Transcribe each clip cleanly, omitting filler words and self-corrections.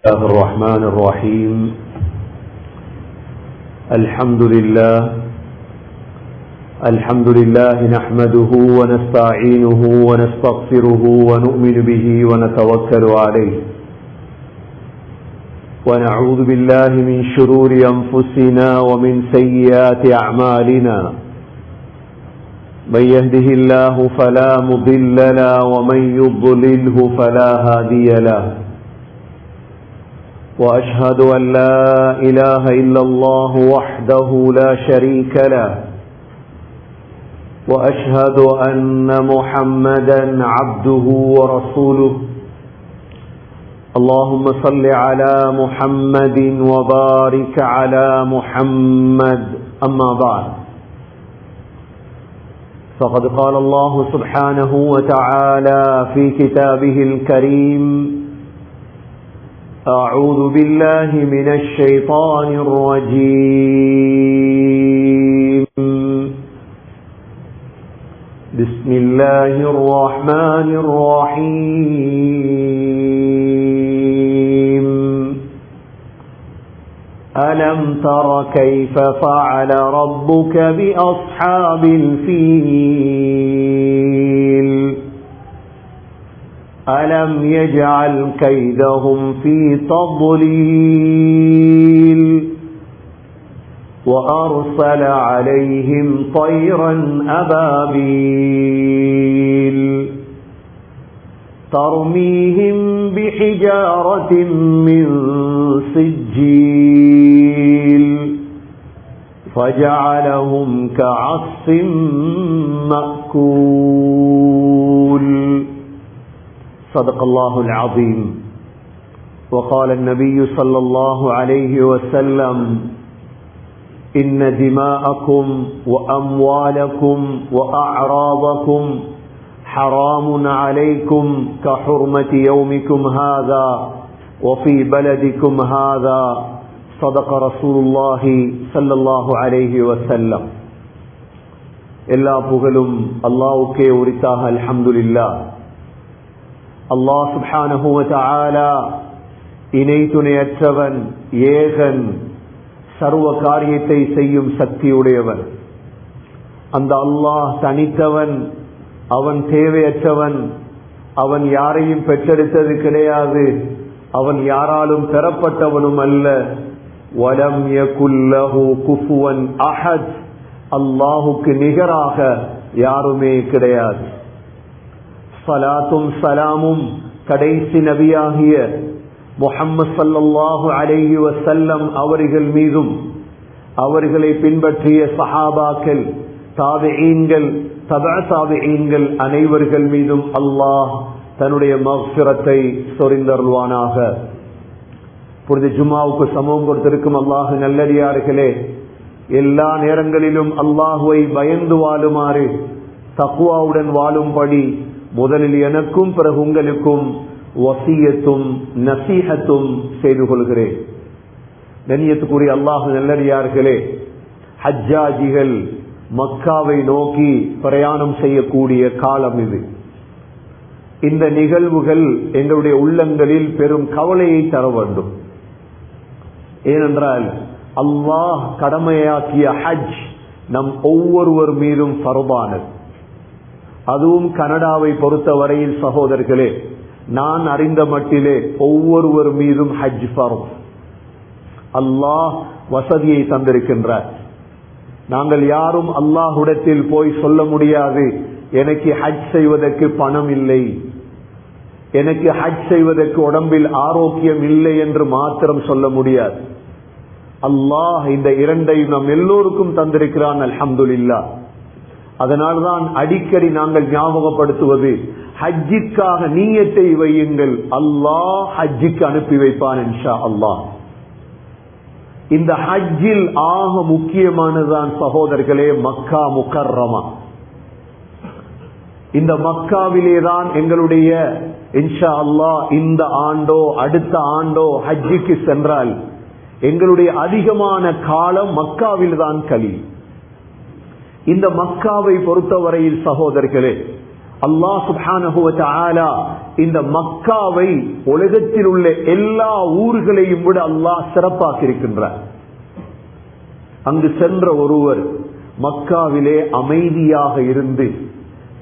الله الرحمن الرحيم. الحمد لله نحمده ونستعينه ونستغفره ونؤمن به ونتوكل عليه ونعوذ بالله من شرور أنفسنا ومن سيئات أعمالنا. من يهده الله فلا مضل له ومن يضلله فلا هادي له. وأشهد أن لا إله إلا الله وحده لا شريك له. وأشهد أن محمدا عبده ورسوله. اللهم صل على محمد وبارك على محمد. أما بعد، فقد قال الله سبحانه وتعالى في كتابه الكريم: أعوذ بالله من الشيطان الرجيم. بسم الله الرحمن الرحيم. ألم تر كيف فعل ربك بأصحاب الفيل؟ ألم يجعل كيدهم في تضليل وأرسل عليهم طيرا أبابيل ترميهم بحجارة من سجيل فجعلهم كعصف مأكول. صدق الله العظيم. وقال النبي صلى الله عليه وسلم: إن دماءكم وأموالكم وأعراضكم حرام عليكم كحرمة يومكم هذا وفي بلدكم هذا. صدق رسول الله صلى الله عليه وسلم. எல்லா புகழும் அல்லாஹ்வுக்கே உரித்தாக. அல்ஹம்துலில்லாஹ். அல்லாஹ் சுப்ஹானஹு வ தஆலா இணை துணையற்றவன், ஏகன், சர்வ காரியத்தை செய்யும் சக்தியுடையவன். அந்த அல்லாஹ் தனித்தவன், அவன் தேவையற்றவன், அவன் யாரையும் பெற்றெடுத்தது கிடையாது, அவன் யாராலும் பெறப்பட்டவனும் அல்ல. வலம் யகுல் லஹு குஃபுவன் அஹத், அல்லாஹுக்கு நிகராக யாருமே கிடையாது. ஸலாத்தும் ஸலாமும் கடைசி நபியாகிய முஹம்மது ஸல்லல்லாஹு அலைஹி வஸல்லம் அவர்கள் மீதும், அவர்களை பின்பற்றிய சஹாபாக்கள், தாபிஈன்கள், தபஅ தாபிஈன்கள் அனைவர்கள் மீதும் அல்லாஹ் தன்னுடைய மக்ஃபிரத்தை சொரிந்தருள்வானாக. புனித ஜும்ஆவுக்கு சமூகம் கொடுத்திருக்கும் அல்லாஹ் நல்லடியார்களே, எல்லா நேரங்களிலும் அல்லாஹுவை பயந்து வாழுமாறு, தக்வாவுடன் வாழும்படி முதலில் எனக்கும் பிறகு உங்களுக்கும் வசியத்தும் நசீஹத்தும் செய்து கொள்கிறேன். கண்ணியத்துக்குரிய அல்லாஹ் நல்லடியார்களே, ஹஜ்ஜாஜிகள் மக்காவை நோக்கி பிரயாணம் செய்யக்கூடிய காலம் இது. இந்த நிகழ்வுகள் எங்களுடைய உள்ளங்களில் பெரும் கவலையை தர வேண்டும். ஏனென்றால் அல்லாஹ் கடமையாக்கிய ஹஜ் நம் ஒவ்வொருவர் மீதும் ஃபர்தானது. அதுவும் கனடாவை பொறுத்தவரையில் சகோதரர்களே, நான் அறிந்த மட்டிலே ஒவ்வொருவர் மீதும் ஹஜ் ஃபர்த். அல்லாஹ் வசதியை தந்திருக்கின்றார். நாங்கள் யாரும் அல்லாஹ்விடத்தில் போய் சொல்ல முடியாது, எனக்கு ஹஜ் செய்வதற்கு பணம் இல்லை, எனக்கு ஹஜ் செய்வதற்கு உடம்பில் ஆரோக்கியம் இல்லை என்று மாத்திரம் சொல்ல முடியாது. அல்லாஹ் இந்த இரண்டையும் நம் எல்லோருக்கும் தந்திருக்கிறான். அல்ஹம்துலில்லாஹ். அதனால்தான் அடிக்கடி நாங்கள் ஞாபகப்படுத்துவது, ஹஜ்ஜிற்காக நியத்தை வையுங்கள், அல்லாஹ் ஹஜ்ஜிக்கு அனுப்பி வைப்பான் இன்ஷா அல்லாஹ். இந்த ஹஜ்ஜில் ஆக முக்கியமானதுதான் சகோதரர்களே மக்கா முக்கர்ரமா. இந்த மக்காவிலேதான் எங்களுடைய இன்ஷா அல்லாஹ் இந்த ஆண்டோ அடுத்த ஆண்டோ ஹஜ்ஜிக்கு சென்றால் எங்களுடைய அதிகமான காலம் மக்காவில் தான் கழி. இந்த மக்காவை பொறுத்தவரையில் சகோதரர்களே, அல்லாஹ் சுப்ஹானஹு வ தஆலா இந்த மக்காவை உலகத்தில் உள்ள எல்லா ஊர்களையும் விட அல்லாஹ் சிறப்பாக்கி இருக்கின்றார். அங்கு சென்ற ஒருவர் மக்காவிலே அமைதியாக இருந்து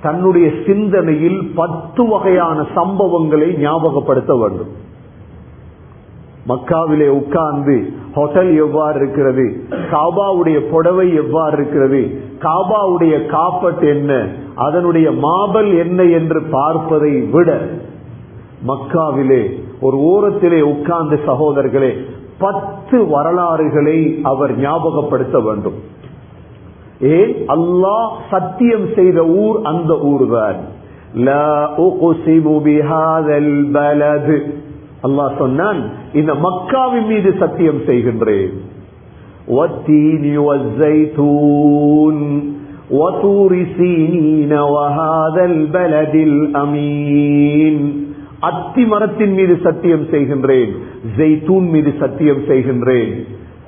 தன்னுடைய சிந்தனையில் 10 வகையான சம்பவங்களை ஞாபகப்படுத்த வேண்டும். மக்காவிலே உட்கார்ந்து ஹோட்டல் எவ்வாறு இருக்கிறது, காபாவுடைய புடவை எவ்வாறு இருக்கிறது, காபாவுடைய காப்பட் என்ன, அதனுடைய மாபல் என்ன என்று பார்ப்பதை விட மக்காவிலே ஒரு ஓரத்திலே உட்கார்ந்து சகோதரர்களே 10 வரலாறுகளை அவர் ஞாபகப்படுத்த வேண்டும். ஏன்? அல்லாஹ் சத்தியம் செய்த ஊர் அந்த ஊர்தான். லா உக்ஸிமு பிஹாதல் பலத், அல்லாஹ் சொன்னான் இந்த மக்காவின் மீது சத்தியம் செய்கின்றேன். வத்தீனி வஸ்ஸைத்தூன் வதூரி சீனீன வஹாதல் பலதில் அமீன். அத்தி மரத்தின் மீது சத்தியம் செய்கின்றேன், ஜெய்தூன் மீது சத்தியம் செய்கின்றேன்,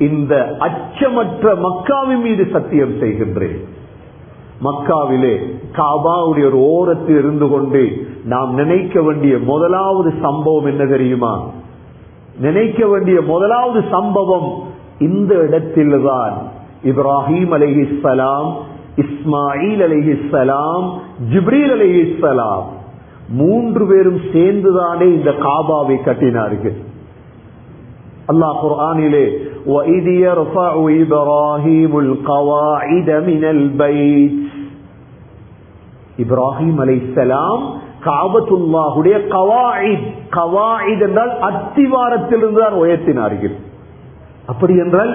இந்த அச்சமற்ற மக்காவின் மீது சத்தியம் செய்கின்றேன். மக்காவிலே காபாவுடைய ஒரு ஓரத்தில் இருந்து கொண்டு நாம் நினைக்க வேண்டிய முதலாவது சம்பவம் என்ன தெரியுமா? நினைக்க வேண்டிய முதலாவது சம்பவம் இந்த இடத்தில்தான் இப்ராஹிம் அலைஹிஸ்ஸலாம், இஸ்மாயில் அலைஹிஸ்ஸலாம், ஜிப்ரீல் அலைஹிஸ்ஸலாம் 3 பேரும் சேர்ந்துதானே இந்த காபாவை கட்டினார்கள். அல்லாஹ் குர்ஆனிலே وَإِذْ يَرْفَعُ إِبْرَاهِيمُ الْقَوَاعِدَ مِنَ الْبَيْتِ, இப்ராஹிம் அலைஹிஸ்ஸலாம் காபத்துல்லாஹுடைய கவாயித் என்றால் அத்திவாரத்திலிருந்து தான் உயர்த்தினார்கள். அப்படி என்றால்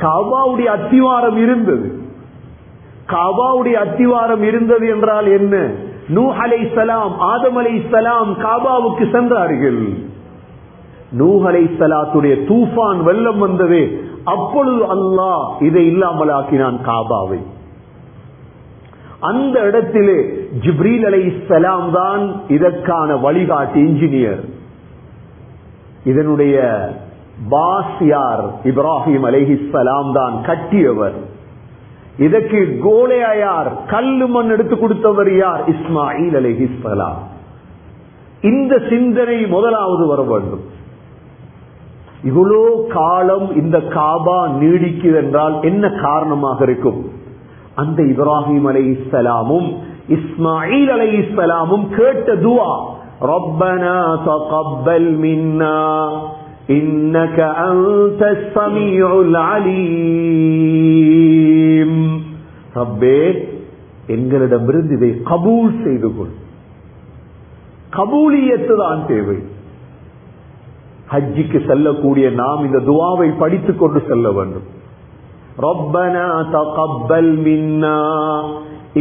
காபாவுடைய அத்திவாரம் இருந்தது. காபாவுடைய அத்திவாரம் இருந்தது என்றால் என்ன? நூஹ் அலைஹிஸ்ஸலாம், ஆதம் அலைஹிஸ்ஸலாம் காபாவுக்கு சென்றார்கள். நூஹ் அலைஹிஸ்ஸலாத்துடைய தூஃபான் வெள்ளம் வந்தது. அப்பொழுது அல்லாஹ் இதை இல்லாமலாக்கினான் காபாவை. அந்த இடத்திலே ஜிப்ரீல் அலைஹிஸ்ஸலாம் தான் இதற்கான வழிகாட்டி இன்ஜினியர். இதனுடைய பாஸ் யார்? இப்ராஹிம் அலைஹிஸ்ஸலாம் தான் கட்டியவர். இதற்கு கோலையா யார்? கல்லு மண் எடுத்து கொடுத்தவர் யார்? இஸ்மாயில் அலைஹிஸ்ஸலாம். இந்த சிந்தனை முதலாவது வர வேண்டும். இவ்வளோ காலம் இந்த காபா நீடிக்குது என்றால் என்ன காரணமாக இருக்கும்? அந்த இப்ராஹிம் அலைஹிஸ்ஸலாமும் இஸ்மாயில் அலைஹிஸ்ஸலாமும் கேட்ட துஆ, ரப்பனா தகப்பல் மின்னா இன்னக அன்தஸ் ஸமீஉல் அலீம். ரப்பே, எங்களிடமிருந்து இதை கபூல் செய்து கொள். கபூலியத்து தான் தேவை. ஹஜ்ஜிக்கு செல்லக்கூடிய நாம் இந்த துஆவை படித்துக் கொண்டு செல்ல வேண்டும். ரப்பனா தகப்பல் மின்னா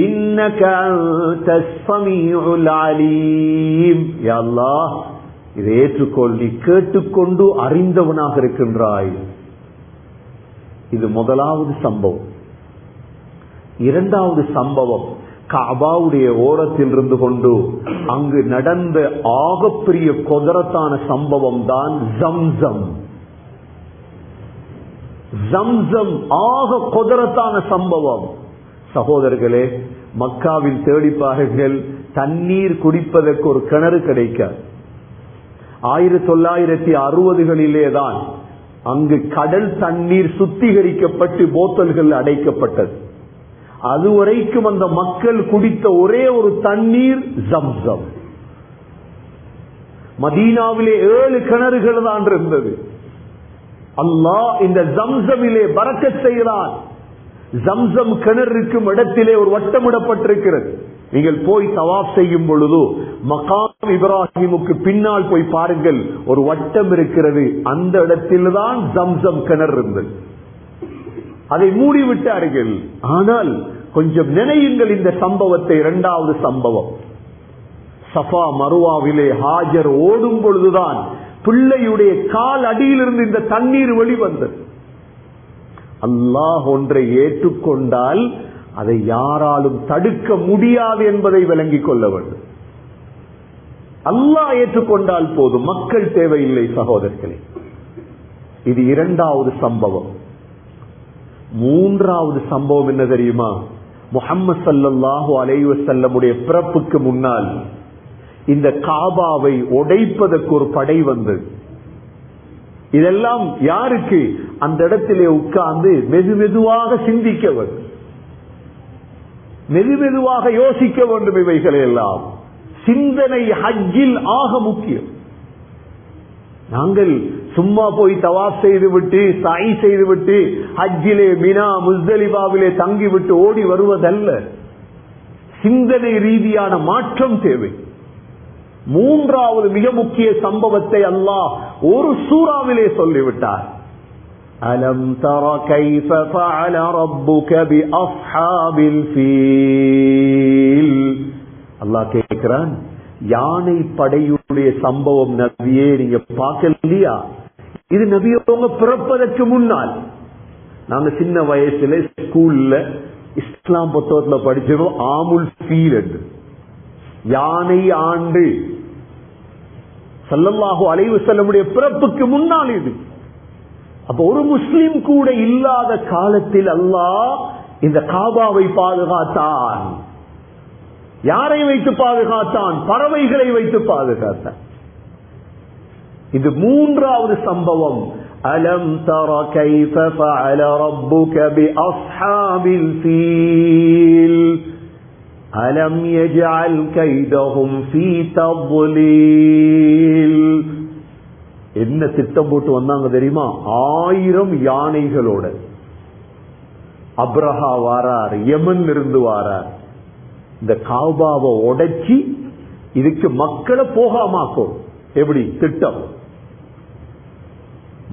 இன்னக அன்தஸ் ஸமீஉல் அலீம். யா அல்லாஹ், இதை ஏற்றுக்கொள், நீ கேட்டுக்கொண்டு அறிந்தவனாக இருக்கின்றாய். இது முதலாவது சம்பவம். இரண்டாவது சம்பவம், காபாவுடைய ஓரத்தில் இருந்து கொண்டு அங்கு நடந்த ஆகப்பெரிய கொதரத்தான சம்பவம் தான் ஜம்சம். ஜம்சம் ஆக கொதரத்தான சம்பவம். சகோதரர்களே, மக்காவில் தேடி பாருங்கள், தண்ணீர் குடிப்பதற்கு ஒரு கிணறு கிடைக்காது. 1960களிலே தான் அங்கு கடல் தண்ணீர் சுத்திகரிக்கப்பட்டு போத்தல்கள் அடைக்கப்பட்டது. அதுவரைக்கும் அந்த மக்கள் குடித்த ஒரே ஒரு தண்ணீர் ஜம்சம். மதீனாவிலே 7 கிணறுகள் தான் இருந்தது. அல்லாஹ் இந்த ஜம்சமிலே பரக்கத் செய்கிறான். ஜம்சம் கிணறு இருக்கும் இடத்திலே ஒரு வட்டமிடப்பட்டிருக்கிறது. நீங்கள் போய் தவாப் செய்யும் பொழுது மகாம் இப்ராஹிமுக்கு பின்னால் போய் பாருங்கள், ஒரு வட்டம் இருக்கிறது. அந்த இடத்தில்தான் ஜம்சம் கிணறு இருந்தது. அதை மூடிவிட்டார்கள். ஆனால் கொஞ்சம் நினையுங்கள் இந்த சம்பவத்தை. இரண்டாவது சம்பவம், சஃபா மருவாவிலே ஹாஜர் ஓடும் பொழுதுதான் பிள்ளையுடைய கால் அடியிலிருந்து இந்த தண்ணீர் வெளிவந்தது. அல்லாஹ் ஒன்றை ஏற்றுக்கொண்டால் அதை யாராலும் தடுக்க முடியாது என்பதை விளங்கிக் கொள்ள வேண்டும். அல்லாஹ் ஏற்றுக்கொண்டால் போதும், மக்கள் தேவையில்லை. சகோதரர்களே, இது இரண்டாவது சம்பவம். மூன்றாவது சம்பவம் என்ன தெரியுமா? முஹம்மது ஸல்லல்லாஹு அலைஹி வஸல்லமுடைய பிறப்புக்கு முன்னால் இந்த காபாவை உடைப்பதற்கு ஒரு படை வந்தது. இதெல்லாம் யாருக்கு? அந்த இடத்திலே உட்கார்ந்து மெதுவாக சிந்திக்க வேண்டும், மெதுவாக யோசிக்க வேண்டும். இவைகளை எல்லாம் சிந்தனை ஹஜ்ஜில் ஆக முக்கியம். நாங்கள் சும்மா போய் தவாப் செய்துவிட்டு சாய் செய்துவிட்டு ஹஜ்ஜிலே மினா முஸ்தலிஃபாவிலே தங்கிவிட்டு ஓடி வருவதல்ல. சிந்தனை ரீதியான மாற்றம் தேவை. மூன்றாவது மிக முக்கிய சம்பவத்தை அல்லாஹ் ஒரு சூறாவிலே சொல்லிவிட்டார். அலம் தர கைஃப ஃபஅல ரப்புக பி அஸ்ஹாபில் ஃபீல். அல்லாஹ் கேட்கிறான், யானை படையுடைய சம்பவம் நபியே நீங்க பார்க்கலையா? இது நபியோங்க பிறப்பதற்கு முன்னால். நாங்க சின்ன வயசுல ஸ்கூல்ல இஸ்லாம் புத்தகத்துல படிச்சோம் ஆமுல் ஃபீல் என்று. யானை ஆண்டு ஸல்லல்லாஹு அலைஹி வஸல்லமுடைய பிறப்புக்கு முன்னால் இது. அப்ப ஒரு முஸ்லிம் கூட இல்லாத காலத்தில் அல்லாஹ் இந்த காபாவை பாதுகாத்தான். யாரை வைத்து பாதுகாத்தான்? பறவைகளை வைத்து பாதுகாத்தான். இது மூன்றாவது சம்பவம். அலம் தர கைஃப ஃபஅல ரப்புக பி அஸ்ஹாபில் ஃபீல் அலம் யஜ்அல் கைதஹும் ஃபீ தضلீல். என்ன திட்டம் போட்டு வந்தாங்க தெரியுமா? 1000 யானைகளோட அப்ரஹா வாரார், யமன் இருந்து வாரார். இந்த காபாவை உடைச்சி இதுக்கு மக்களை போகாமாக்கும். எப்படி திட்டம்?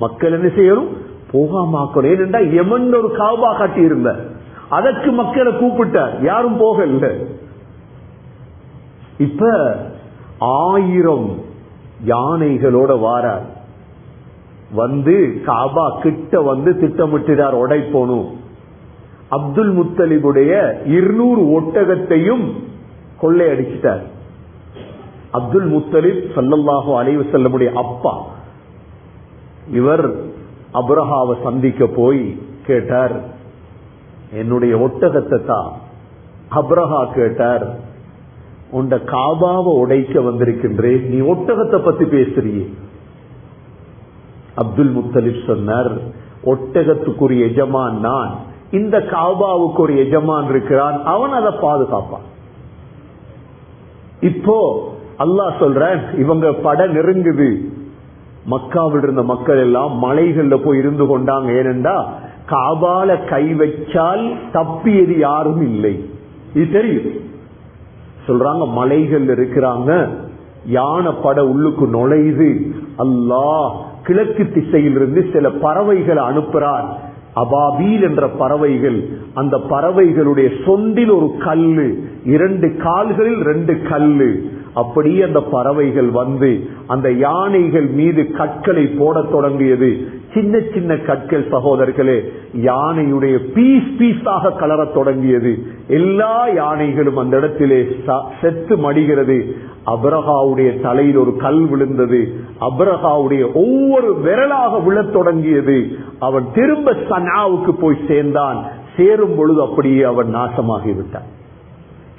மக்கள் என்ன செய்யணும்? போகாமாக்கணும். ஏனென்றா யமன் ஒரு காபா காட்டி இருந்த, அதற்கு மக்களை கூப்பிட்டார், யாரும் போகல. இப்ப 1000 யானைகளோட வாரார். வந்து காபா கிட்ட வந்து திட்டமிட்டார் உடைப்போனும். அப்துல் முத்தலிபுடைய 200 ஒட்டகத்தையும் கொள்ளையடிச்சிட்டார். அப்துல் முத்தலிப் ஸல்லல்லாஹு அலைஹி வஸல்லமுடைய அப்பா. இவர் அப்ரஹாவை சந்திக்க போய் கேட்டார், என்னுடைய ஒட்டகத்தை தான். அப்ரஹா கேட்டார், உண்ட காபாவை உடைக்க வந்திருக்கின்றேன், நீ ஒட்டகத்தை பத்தி பேசுறியே? அப்துல் முத்தலிப் சொன்னார், ஒட்டகத்துக்குரிய எஜமான் நான், இந்த காபாவுக்கு ஒரு எஜமான் இருக்கிறான், அவன் அதை பாதுகாப்பான். இப்போ அல்லாஹ் சொல்றான், இவங்க பட நெருங்குது. மக்காவில் இருந்த மக்கள் எல்லாம் மலைகள்ல போய் இருந்து கொண்டாங்க. ஏனென்றா காபால கை வச்சால் தப்பியது யாரும் இல்லை, இது தெரியும். சொல்றாங்க மலைகள் இருக்கிறாங்க, யானை பட உள்ளுக்கு நுழையுது. அல்லாஹ் கிழக்கு திசையிலிருந்து சில பறவைகளை அனுப்புறார், அபாபீல் என்ற பறவைகள். அந்த பறவைகளுடைய சொண்டில் ஒரு கல்லு, 2 கால்களில் 2 கல்லு. அப்படியே அந்த பறவைகள் வந்து அந்த யானைகள் மீது கற்களை போட தொடங்கியது. சின்ன சின்ன கற்கள் சகோதரர்களே, யானையுடைய பீஸ் பீஸாக கலர தொடங்கியது. எல்லா யானைகளும் அந்த இடத்திலே செத்து மடிகிறது. அப்ரஹாவுடைய தலையில் ஒரு கல் விழுந்தது. அப்ரஹாவுடைய ஒவ்வொரு விரலாக விழத் தொடங்கியது. அவன் திரும்ப சனாவுக்கு போய் சேர்ந்தான். சேரும் பொழுது அப்படியே அவன் நாசமாகிவிட்டான்.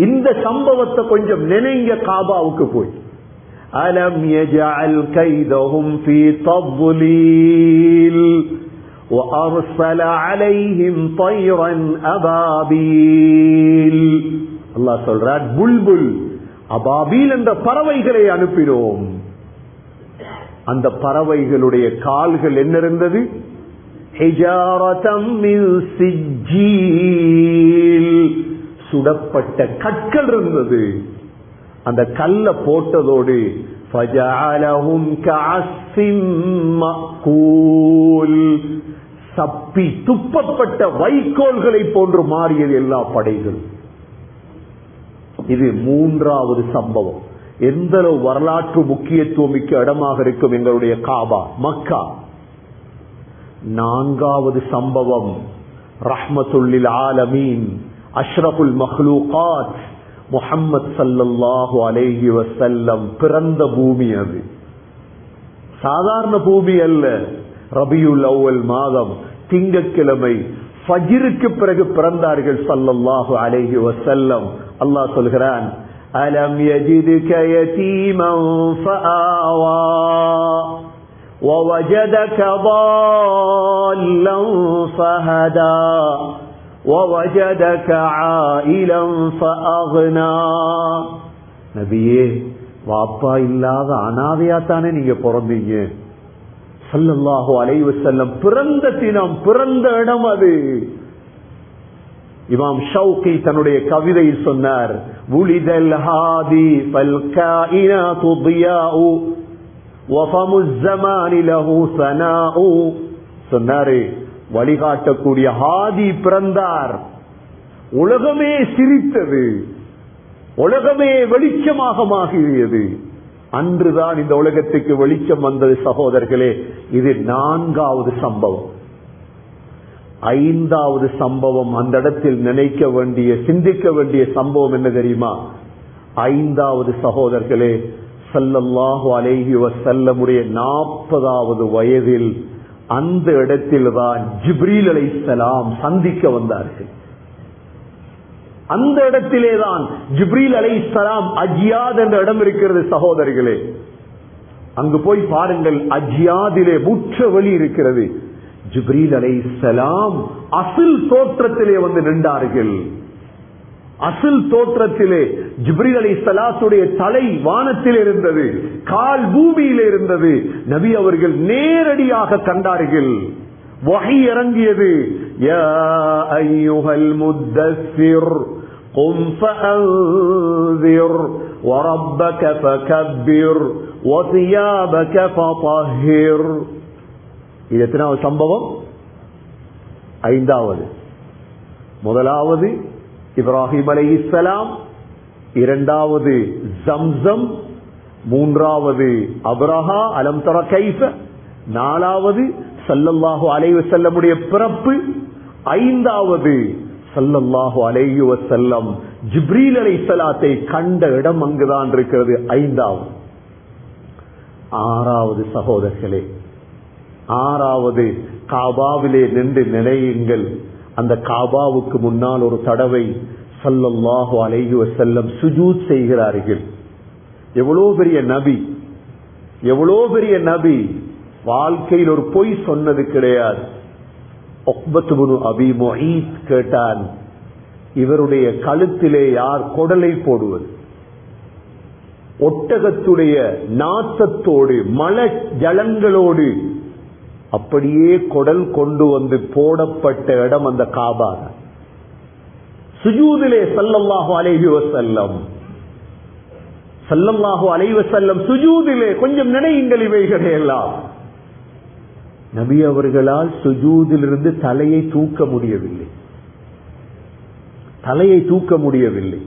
இந்த சம்பவத்தை கொஞ்சம் நினைங்க. காபாவுக்கு போய் அலம் யஜஅல் கைதஹும் ஃபீ தضلீல் வஅர்ஸல அலைஹிம் தைரன் அபாபீல். அல்லாஹ் சொல்றார், புல்புல் அபாபீல் என்ற பறவைகளை அனுப்பினோம். அந்த பறவைகளுடைய கால்கள் என்ன இருந்தது? ஹிஜாரதம் மின் சிஜ்ஜீல், சுடப்பட்ட கற்கள் இருந்தது. அந்த கல்ல போட்டதோடு ஃபஜஅலஹும் கஅஸ்ஸிம் மஅகூல், சப்பி துப்பப்பட்ட வைக்கோல்களை போன்று மாறியது எல்லா படைகளும். இது மூன்றாவது சம்பவம். எந்த வரலாற்று முக்கியத்துவம் மிக்க இடமாக இருக்கும் எங்களுடைய காபா மக்கா. நான்காவது சம்பவம் ரஹ்மத்துல்லில் ஆலமீன் அஷ்ரஃபுல் மக்லூகாத் முஹம்மது ஸல்லல்லாஹு அலைஹி வஸல்லம் பிறந்த பூமி. அது சாதாரண பூமி அல்ல. ரபியுல் அவ்வல் மாதம் திங்கட்கிழமை ஃபஜ்ருக்கு பிறகு பிறந்தார்கள் ஸல்லல்லாஹு அலைஹி வஸல்லம். அல்லாஹ் சொல்கிறான், அலம் யஜிதுக யதீமன் ஃபஆவா ووجدك ضالا فهدى ووجدك عائلا فأغنى. நபியே, வாப்பா இல்லாத அனாதையாத்தானே நீங்க பிறந்தீங்க. ஸல்லல்லாஹு அலைஹி வஸல்லம் பிறந்த தினம், பிறந்த இடம் அது. இமாம் ஷௌகி தன்னுடைய கவிதையில் சொன்னார், உலிதல் ஹாதி ஃபல் காயினாது தியாஉ வஃபமு ஸமானி லஹு ஸனாஉ. சொன்னாரே, வழிகாட்டக்கூடிய ஹாதி பிறந்தார். உலகமே சிரித்தது, உலகமே வெளிச்சமாக மாறியது. அன்றுதான் இந்த உலகத்துக்கு வெளிச்சம் வந்தது. சகோதரர்களே, இது 4வது சம்பவம். 5வது சம்பவம், அந்த இடத்தில் நினைக்க வேண்டிய, சிந்திக்க வேண்டிய சம்பவம் என்ன தெரியுமா? 5வது சகோதரர்களே, ஸல்லல்லாஹு அலைஹி வஸல்லமுடைய 40வது வயதில் அந்த இடத்தில் தான் ஜிப்ரீல் அலைஹிஸ்ஸலாம் சந்திக்க வந்தார்கள். அந்த இடத்திலேதான் ஜிப்ரீல் அலைஹிஸ்ஸலாம் அஜ்யாத் என்ற இடம் இருக்கிறது சகோதரர்களே. அங்கு போய் பாருங்கள், அஜ்யாதிலே முற்ற வழி இருக்கிறது. ஜிப்ரீல் அலைஹிஸ்ஸலாம் அசில் தோற்றத்திலே வந்து நின்றார்கள். அசில் தோற்றத்திலே ஜிப்ரீல் அலைஹிஸ்ஸலாத்துடைய தலை வானத்தில் இருந்தது, கால் பூமியில் இருந்தது. நபி அவர்கள் நேரடியாக கண்டார்கள். வஹி இறங்கியது, யா அய்யுஹல் முத்தஸ்ஸிர் கும் ஃபஅன்ஸிர் வரப்பக ஃபகப்பிர் வஸியாபக ஃபதஹிர். இது எத்தனாவது சம்பவம்? 5வது. முதலாவது இப்ராஹிம் அலைஹிஸ்ஸலாம், 2வது ஜம்சம், 3வது அப்ரஹா அலம் தர கைஃப, 4வது ஸல்லல்லாஹு அலைஹி வஸல்லமுடைய பிறப்பு, 5வது ஸல்லல்லாஹு அலைஹி வஸல்லம் ஜிப்ரீல் அலைஹிஸ்ஸலாத்தை கண்ட இடம் அங்குதான் இருக்கிறது. 5வது. 6வது சகோதரர்களே, 6வது காபாவிலே நின்று நினையுங்கள். அந்த காபாவுக்கு முன்னால் ஒரு தடவை ஸல்லல்லாஹு அலைஹி வஸல்லம் சுஜூத் செய்கிறார்கள். எவ்வளவு பெரிய நபி, எவ்வளவு பெரிய நபி. வாழ்க்கையில் ஒரு பொய் சொன்னது கிடையாது. உக்பத் இப்னு அபி முஈத் கேட்டான், இவருடைய கழுத்திலே யார் கொடலை போடுவது? ஒட்டகத்துடைய நாத்தத்தோடு மல ஜலங்களோடு அப்படியே கொடல் கொண்டு வந்து போடப்பட்ட இடம் அந்த காபா. சுஜூதிலே ஸல்லல்லாஹு அலைஹி வஸல்லம், ஸல்லல்லாஹு அலைஹி வஸல்லம் சுஜூதிலே. கொஞ்சம் நினையுங்கள் இவைகளை எல்லாம். நபி அவர்களால் சுஜூதிலிருந்து தலையை தூக்க முடியவில்லை, தலையை தூக்க முடியவில்லை.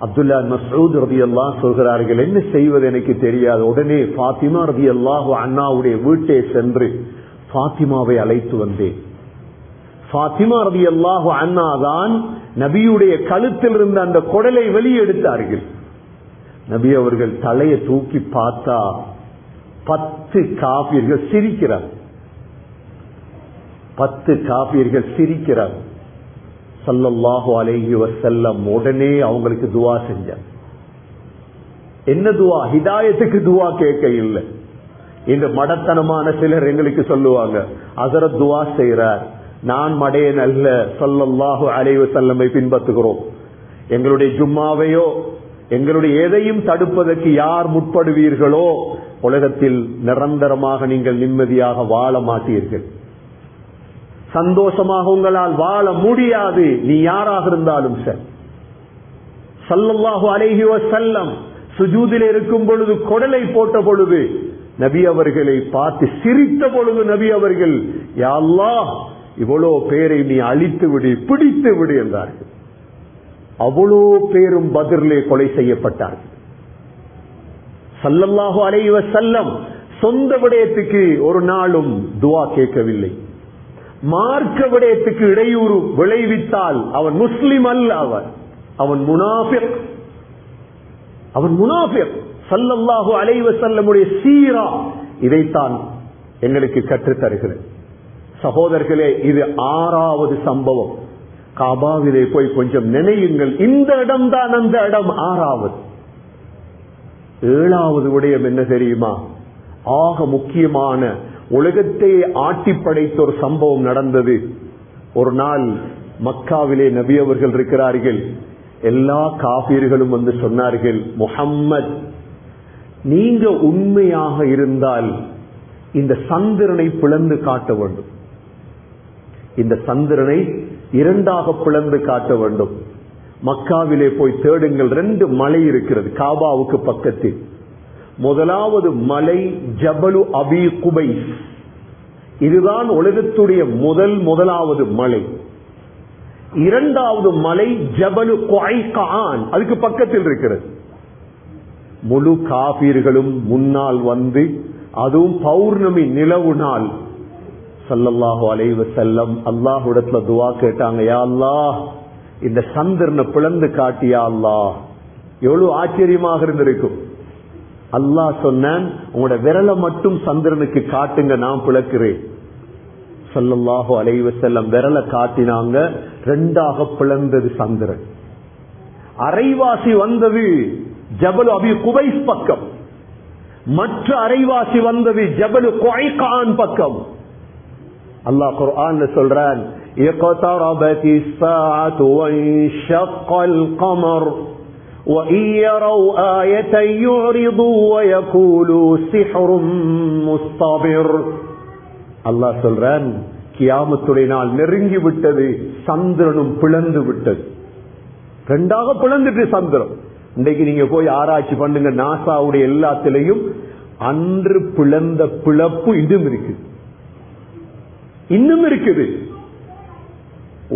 அப்துல்லா மஸ்ஊத் ரலியல்லாஹு சொல்கிறார்கள், என்ன செய்வது எனக்கு தெரியாது. உடனே ஃபாத்திமா ரலியல்லாஹு அன்ஹாவுடைய வீட்டை சென்று ஃபாத்திமாவை அழைத்து வந்தேன். ஃபாத்திமா ரலியல்லாஹு அன்ஹா தான் நபியுடைய கழுத்தில் இருந்த அந்த கொடலை வெளியெடுத்தார்கள். நபி அவர்கள் தலையை தூக்கி பார்த்தா 10 காபிர்கள் சிரிக்கிறார். 10 காபிர்கள் சிரிக்கிறார். ஸல்லல்லாஹு அலைஹி வஸல்லம் உடனே அவங்களுக்கு துஆ செஞ்சார். என்ன துஆ? ஹிதாயத்துக்கு துஆ கேட்க இல்லை. இந்த மடத்தனமான சிலர் எங்களுக்கு சொல்லுவாங்க, ஹஸரத் துஆ செய்கிறார், நான் மடையன் அல்ல, ஸல்லல்லாஹு அலைஹி வஸல்லமை பின்பற்றுகிறோம். எங்களுடைய ஜும்மாவையோ எங்களுடைய எதையும் தடுப்பதற்கு யார் முற்படுவீர்களோ உலகத்தில் நிரந்தரமாக நீங்கள் நிம்மதியாக வாழ மாட்டீர்கள், சந்தோஷமாக உங்களால் வாழ முடியாது, நீ யாராக இருந்தாலும் சரி. ஸல்லல்லாஹு அலைஹி வஸல்லம் சுஜூதில் இருக்கும் பொழுது, கொடலை போட்ட பொழுது நபி அவர்களை பார்த்து சிரித்த பொழுது நபி அவர்கள், யா அல்லாஹ், இவ்வளோ பேரை நீ அழித்து விடு, பிடித்து விடு என்றார்கள். அவ்வளோ பேரும் பத்ரிலே கொலை செய்யப்பட்டார்கள். ஸல்லல்லாஹு அலைஹி வஸல்லம் சொந்த விடயத்துக்கு ஒரு நாளும் துஆ கேட்கவில்லை. மார்க்க விடயத்துக்கு இடையூறு விளைவித்தால் அவன் முஸ்லிம் அல்ல, அவன் முனாஃபிக். அவன் முனாஃபிக். ஸல்லல்லாஹு அலைஹி வஸல்லமுடைய சீரா இதைத்தான் எங்களுக்கு கற்றுத் தருகிறது. சகோதரர்களே, இது 6வது சம்பவம். காபாவிலே போய் கொஞ்சம் நினையுங்கள், இந்த இடம் தான் அந்த இடம். 6வது. 7வது விடயம் என்ன தெரியுமா? ஆக முக்கியமான, உலகத்தை ஆட்டி படைத்த ஒரு சம்பவம் நடந்தது. ஒரு நாள் மக்காவிலே நபி அவர்கள் இருக்கிறார்கள். எல்லா காபீர்களும் வந்து சொன்னார்கள், முஹம்மத், நீங்க உண்மையாக இருந்தால் இந்த சந்திரனை பிளந்து காட்ட வேண்டும். இந்த சந்திரனை 2ஆக பிளந்து காட்ட வேண்டும். மக்காவிலே போய் தேடுங்கள். 2 மலை இருக்கிறது காபாவுக்கு பக்கத்தில். முதலாவது மலை ஜபலு அபி குபைஸ். இதுதான் உலகத்துடைய முதலாவது மலை. 2வது மலை ஜபலு குஐகான், அதுக்கு பக்கத்தில் இருக்கிறது. முழு காபீர்களும் முன்னால் வந்து, அதுவும் பௌர்ணமி நிலவு நாள், ஸல்லல்லாஹு அலைஹி வஸல்லம் அல்லாஹ்விடத்துல துஆ கேட்டாங்க, யா அல்லாஹ், இந்த சந்திரனை பிளந்து காட்டியா அல்லாஹ். எவ்வளவு ஆச்சரியமாக இருந்திருக்கும். அல்லாஹ் சொன்னான், உங்களோட விரலை மட்டும் சந்திரனுக்கு காட்டுங்க, நான் பிளக்கிறேன். ஸல்லல்லாஹு அலைஹி வஸல்லம் விரலை காட்டினாங்க, 2ஆக பிளந்தது சந்திரன். அரைவாசி வந்தது ஜபல் அபி குபைஸ் பக்கம், மற்ற அரைவாசி வந்தது ஜபல் குஐகான் பக்கம். அல்லாஹ் குர்ஆன்ல சொல்றான், இக்தரபத்திஸ் ஸாஅத்து வன்ஷக்கல் கமர் وَإِنْ يَرَوْا آيَةً يُعْرِضُوا وَيَقُولُوا سِحْرٌ مُسْتَمِرٌ. அல்லாஹ் சொல்றான், கியாமத்துடைய நாள் நெருங்கி விட்டது, சந்திரனும் பிளந்து விட்டது. 2ஆக பிளந்துட்டு சந்திரன். இன்றைக்கு நீங்க போய் ஆராய்ச்சி பண்ணுங்க, நாசாவுடைய எல்லாத்திலையும் அன்று பிளந்த பிளப்பு இன்னும் இருக்குது.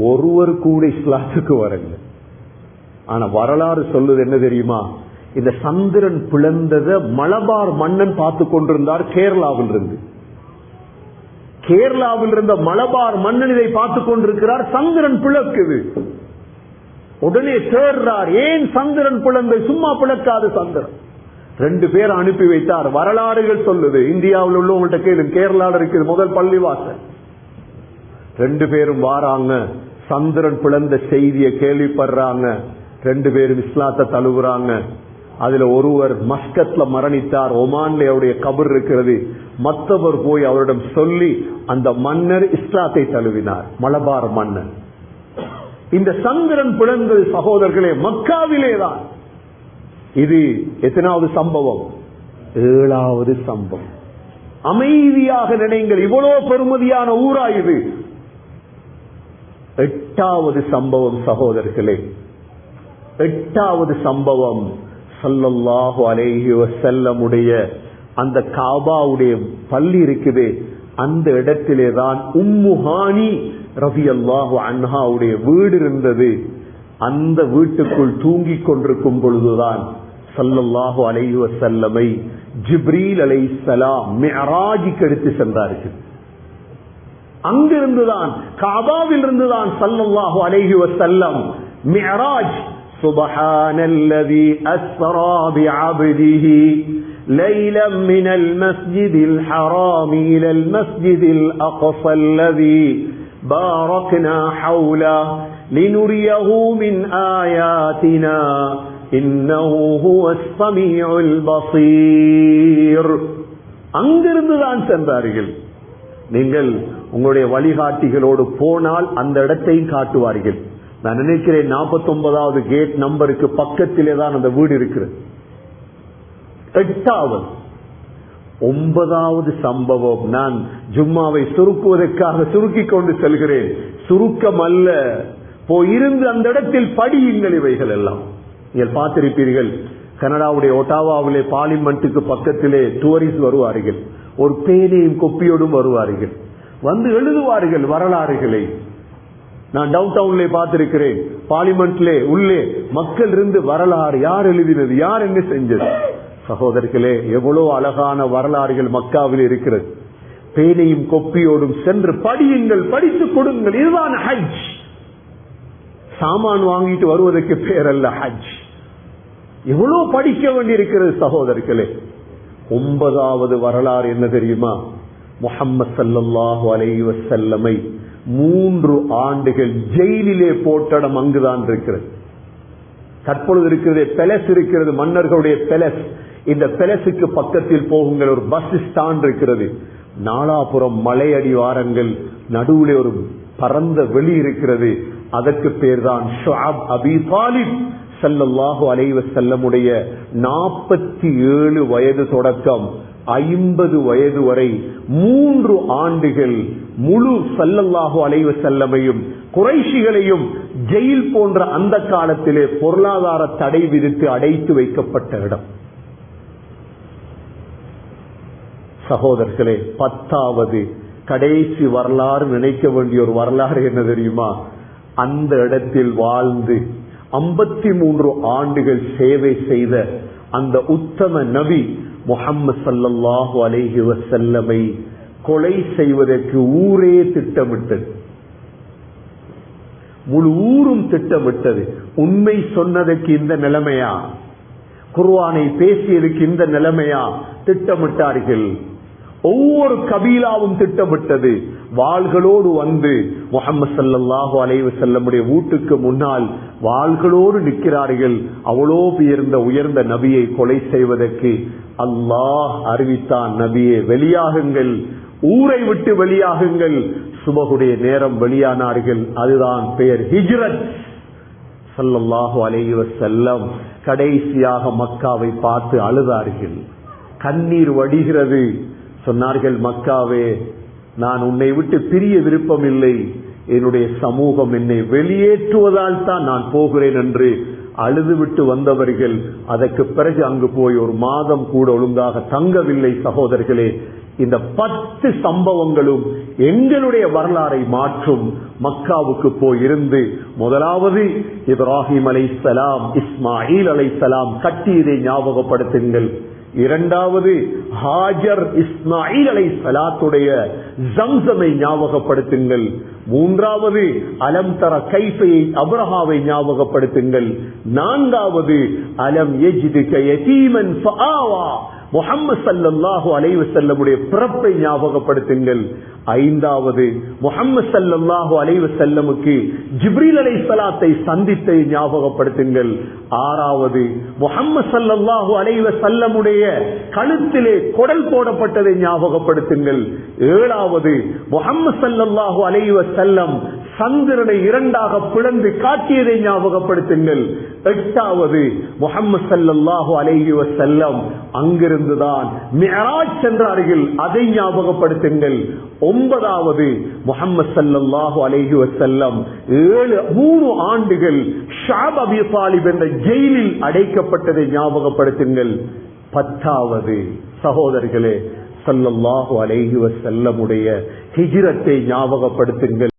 ஒருவர் கூட இஸ்லாத்துக்கு வரல. ஆனா வரலாறு சொல்லுது என்ன தெரியுமா? இந்த சந்திரன் பிளந்தத மலபார் மன்னன் பார்த்து கொண்டிருந்தார். கேரளாவில் இருந்த மலபார் மன்னன் இதை பார்த்து கொண்டிருக்கிறார். சந்திரன் பிளக்குது. உடனே தேர்றார், ஏன் சந்திரன் பிளந்து? சும்மா பிளக்காது சந்திரன். 2 பேர் அனுப்பி வைத்தார். வரலாறுகள் சொல்லுது, இந்தியாவில் உள்ளவங்கள்ட்ட கேளு, கேரளாவில் இருக்குது முதல் பள்ளிவாசல். 2 பேரும் வாராங்க, சந்திரன் பிளந்த செய்தியை கேள்விப்படுறாங்க. 2 பேரும் இஸ்லாத்தை தழுவுறாங்க. அதுல ஒருவர் மஸ்கத்ல மரணித்தார், ஒமான்ல அவருடைய கபர் இருக்கிறது. மற்றவர் போய் அவரிடம் சொல்லி அந்த மன்னர் இஸ்லாத்தை தழுவினார், மலபார் மன்னர். இந்த சந்திரன் பிளந்தது சகோதரர்களே மக்காவிலேதான். இது எத்தனாவது சம்பவம்? 7வது சம்பவம். அமைதியாக நினைங்கள், இவ்வளவு பெருமதியான ஊரா இது. 8வது சம்பவம் சகோதரர்களே, 8வது சம்பவம் ஸல்லல்லாஹு அலைஹி வஸல்லமுடைய அந்த காபாவுடைய பள்ளி இருக்குது, அந்த இடத்திலேதான் உம்மு ஹானி ரலியல்லாஹு அன்ஹாவுடைய வீடு இருந்தது. அந்த வீட்டுக்குள் தூங்கிக் கொண்டிருக்கும் பொழுதுதான் ஸல்லல்லாஹு அலைஹி வஸல்லமை ஜிப்ரீல் அலைஹிஸ்ஸலாம் மிஅராஜுக்கு எடுத்து சென்றார்கள். அங்கிருந்துதான், காபாவில் இருந்துதான் ஸல்லல்லாஹு அலைஹி வஸல்லம் மிஅராஜ், சுப்ஹானல்லதி அஸ்ரா பிஅப்திஹி லைலம் மினல் மஸ்ஜிதில் ஹராம் இலல் மஸ்ஜிதில் அக்ஸா அல்லதி பாரக்னா ஹவுலஹு லினுரியஹு மின் ஆயாத்தினா இன்னஹு ஹுவஸ் ஸமீஉல் பஸீர். அங்கிருந்துதான் சென்றார்கள். நீங்கள் உங்களுடைய வழிகாட்டிகளோடு போனால் அந்த இடத்தையும் காட்டுவார்கள். நான் நினைக்கிறேன் 49வது கேட் நம்பருக்கு பக்கத்திலே தான் அந்த வீடு இருக்கிறது. 8வது 9வது சம்பவம் நான் ஜும்மாவை சுருக்குவதற்காக சுருக்கிக் கொண்டு செல்கிறேன். சுருக்கம் அல்ல, போயிருந்து அந்த இடத்தில் படியுங்கள். இவைகள் எல்லாம் நீங்கள் பார்த்திருப்பீர்கள். கனடாவுடைய ஒட்டாவாவிலே பார்லிமெண்ட்டுக்கு பக்கத்திலே டூரிஸ்ட் வருவார்கள், ஒரு பேனையும் கொப்பியோடும் வருவார்கள், வந்து எழுதுவார்கள் வரலாறுகளை. நான் டவுன் டவுன்ல பார்த்திருக்கிறேன். பார்லிமெண்ட்ல உள்ளே மக்கள் இருந்து வரலாறு, யார் எழுதினது, யார் என்ன செஞ்சது. சகோதரர்களே, எவ்வளவு அழகான வரலாறுகள் மக்காவில் இருக்கிறது. பேனையும் கொப்பியோடும் சென்று படியுங்கள், படித்துக் கொடுங்கள். இதுதான் ஹஜ். சாமான் வாங்கிட்டு வருவதற்கு பேர் அல்ல ஹஜ். எவ்வளவு படிக்க வேண்டி இருக்கிறது சகோதரர்களே. 9வது வரலாறு என்ன தெரியுமா? முஹம்மது ஸல்லல்லாஹு அலைஹி வஸல்லமை 3 ஆண்டுகள் ஜெயிலிலே போட்டடம் அங்குதான் இருக்கிறது. தற்பொழுது இருக்கிறது பெலஸ் இருக்கிறது, மன்னர்களுடைய பெலஸ். இந்த பெலஸுக்கு பக்கத்தில் போகுங்கள், ஒரு பஸ் ஸ்டாண்ட் இருக்கிறது. நாலாபுரம் மலை அடிவாரங்கள், நடுவில் ஒரு பரந்த வெளி இருக்கிறது. அதற்கு பேர் தான் ஷுஅப் அபி தாலிப் ஸல்லல்லாஹு அலைஹி வஸல்லமுடைய 47 வயது தொடக்கம் 50 வயது வரை 3 ஆண்டுகள் முழு ஸல்லல்லாஹு அலைஹி வஸல்லமையும் குறைஷிகளையும் ஜெயில் போன்ற அந்த காலத்திலே பொருளாதார தடை விதித்து அடைத்து வைக்கப்பட்ட இடம். சகோதரர்களே, 10வது கடைசி வரலாறு நினைக்க வேண்டிய ஒரு வரலாறு என்ன தெரியுமா? அந்த இடத்தில் வாழ்ந்து 53 ஆண்டுகள் சேவை செய்த அந்த உத்தம நபி முஹம்மது ஸல்லல்லாஹு அலைஹி வஸல்லமை கொலை செய்வதற்கு ஊரே திட்டமிட்டது. முழு ஊரும் திட்டமிட்டது. உண்மை சொன்னதற்கு இந்த நிலைமையா? குர்ஆனை பேசியதுக்கு இந்த நிலைமையா? திட்டமிட்டார்கள். ஒவ்வொரு கபீலாவும் திட்டமிட்டது. வாள்களோடு வந்து முஹம்மது ஸல்லல்லாஹு அலைஹி வஸல்லமுடைய வீட்டுக்கு முன்னால் வாள்களோடு நிற்கிறார்கள். அவ்வளோ உயர்ந்த நபியை கொலை செய்வதற்கு அல்லாஹ் அறிவித்தான், நபியே வெளியாகுங்கள், ஊரை விட்டு வெளியாகுங்கள். சுபகுடைய நேரம் வெளியானார்கள். அதுதான் பெயர் ஹிஜ்ரத். ஸல்லல்லாஹு அலைஹி வஸல்லம் கடைசியாக மக்காவை பார்த்து அழுதார்கள். கண்ணீர் வடிகிறது. சொன்னார்கள், மக்காவே, நான் உன்னை விட்டு பிரிய விருப்பம் இல்லை. என்னுடைய சமூகம் என்னை வெளியேற்றுவதால் தான் நான் போகிறேன் என்று அழுதுவிட்டு வந்தவர்கள் அதற்கு பிறகு அங்கு போய் ஒரு மாதம் கூட ஒழுங்காக தங்கவில்லை. சகோதரர்களே, இந்த 10 சம்பவங்களும் எங்களுடைய வரலாறை மாற்றும். மக்காவுக்கு போய் இருந்து முதலாவது இப்ராஹிம் அலைஹிஸ்ஸலாம், இஸ்மாயில் அலைஹிஸ்ஸலாம் கட்டியதை ஞாபகப்படுத்துங்கள். இரண்டாவது ஹாஜர் இஸ்மாயில் அலைஹிஸ்ஸலாத்துடைய ஜம்சமை ஞாபகப்படுத்துங்கள். மூன்றாவது அலம் தர கைஃபை அப்ரஹாவை ஞாபகப்படுத்துங்கள். நான்காவது அலம் யஜ்துக யதீமன் ஃபஆவா முஹம்மது ஸல்லல்லாஹு அலைஹி வஸல்லமுடைய பிறப்பை ஞாபகப்படுத்துங்கள். ஐந்தாவது முஹம்மது ஸல்லல்லாஹு அலைஹி வஸல்லமுக்கு ஜிப்ரீல் அலைஹிஸ்ஸலாத்தை சந்தித்தை ஞாபகப்படுத்துங்கள். ஆறாவது முஹம்மது ஸல்லல்லாஹு அலைஹி வஸல்லமுடைய கழுத்திலே குடல் போடப்பட்டதை ஞாபகப்படுத்துங்கள். ஏழாவது முஹம்மது ஸல்லல்லாஹு அலைஹி வஸல்லம் சந்திரனை 2ஆக பிளந்து காட்டியதை ஞாபகப்படுத்துங்கள். எட்டாவது முஹம்மது ஸல்லல்லாஹு அலைஹி வஸல்லம் அங்கிருந்துதான் மிஅராஜ் சென்றார்கள், அதை ஞாபகப்படுத்துங்கள். ஒன்பதாவது முஹம்மது ஸல்லல்லாஹு அலைஹி வஸல்லம் 3 ஆண்டுகள் ஷுஅப் அபி தாலிப் என்ற ஜெயிலில் அடைக்கப்பட்டதை ஞாபகப்படுத்துங்கள். 10வது சகோதரர்களே, ஸல்லல்லாஹு அலைஹி வஸல்லமுடைய ஹிஜ்ரத்தை ஞாபகப்படுத்துங்கள்.